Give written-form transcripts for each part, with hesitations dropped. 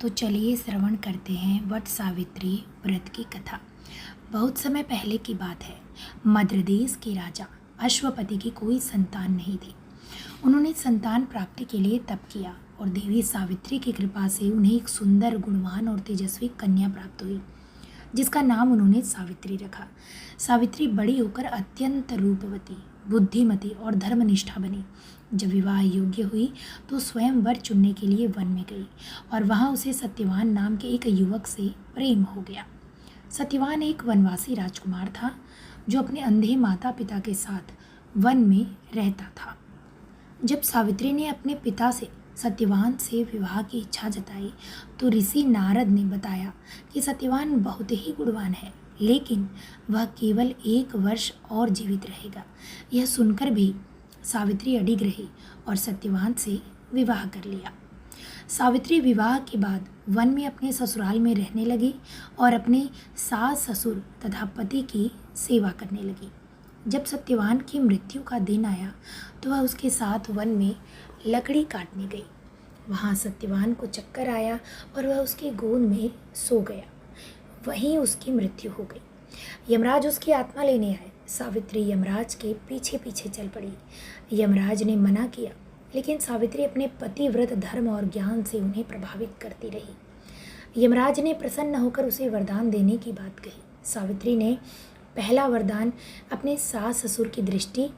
तो चलिए श्रवण करते हैं वट सावित्री व्रत की कथा। बहुत समय पहले की बात है। मद्र देश के राजा अश्वपति की कोई संतान नहीं थी। उन्होंने संतान प्राप्ति के लिए तप किया और देवी सावित्री की कृपा से उन्हें एक सुंदर, गुणवान और तेजस्वी कन्या प्राप्त हुई, जिसका नाम उन्होंने सावित्री रखा। सावित्री बड़ी होकर अत्यंत रूपवती, बुद्धिमती और धर्मनिष्ठा बनी। जब विवाह योग्य हुई तो स्वयं वर चुनने के लिए वन में गई और वहां उसे सत्यवान नाम के एक युवक से प्रेम हो गया। सत्यवान एक वनवासी राजकुमार था जो अपने अंधे माता पिता के साथ वन में रहता था। जब सावित्री ने अपने पिता से सत्यवान से विवाह की इच्छा जताई तो ऋषि नारद ने बताया कि सत्यवान बहुत ही गुणवान है, लेकिन वह केवल 1 वर्ष और जीवित रहेगा। यह सुनकर भी सावित्री अडिग रही और सत्यवान से विवाह कर लिया। सावित्री विवाह के बाद वन में अपने ससुराल में रहने लगी और अपने सास ससुर तथा पति की सेवा करने लगी। जब सत्यवान की मृत्यु का दिन आया तो वह उसके साथ वन में लकड़ी काटने गई। वहाँ सत्यवान को चक्कर आया और वह उसकी गोद में सो गया। वहीं उसकी मृत्यु हो गई। यमराज उसकी आत्मा लेने आए। सावित्री यमराज के पीछे पीछे चल पड़ी। यमराज ने मना किया, लेकिन सावित्री अपने पतिव्रत धर्म और ज्ञान से उन्हें प्रभावित करती रही। यमराज ने प्रसन्न होकर उसे वरदान देने की बात कही। सावित्री ने पहला वरदान अपने सास ससुर की दृष्टि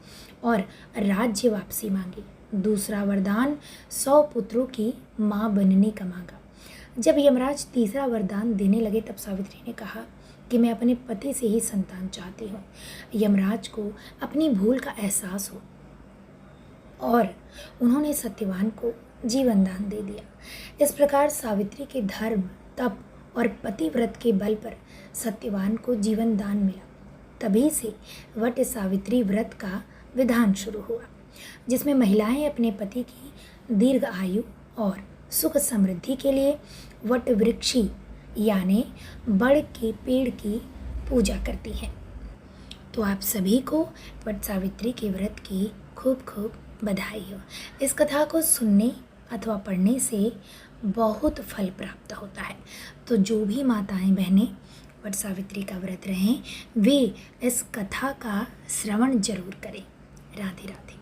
और राज्य वापसी मांगी। दूसरा वरदान 100 पुत्रों की माँ बनने का मांगा। जब यमराज तीसरा वरदान देने लगे तब सावित्री ने कहा कि मैं अपने पति से ही संतान चाहती हूँ। यमराज को अपनी भूल का एहसास हो और उन्होंने सत्यवान को जीवन दान दे दिया। इस प्रकार सावित्री के धर्म, तप और पतिव्रत के बल पर सत्यवान को जीवन दान मिला। तभी से वट सावित्री व्रत का विधान शुरू हुआ, जिसमें महिलाएं अपने पति की दीर्घ आयु और सुख समृद्धि के लिए वट वृक्षी यानी बड़ के पेड़ की पूजा करती हैं। तो आप सभी को वट सावित्री के व्रत की खूब खूब बधाई हो। इस कथा को सुनने अथवा पढ़ने से बहुत फल प्राप्त होता है। तो जो भी माताएं बहनें वट सावित्री का व्रत रहें वे इस कथा का श्रवण जरूर करें। राधे राधे।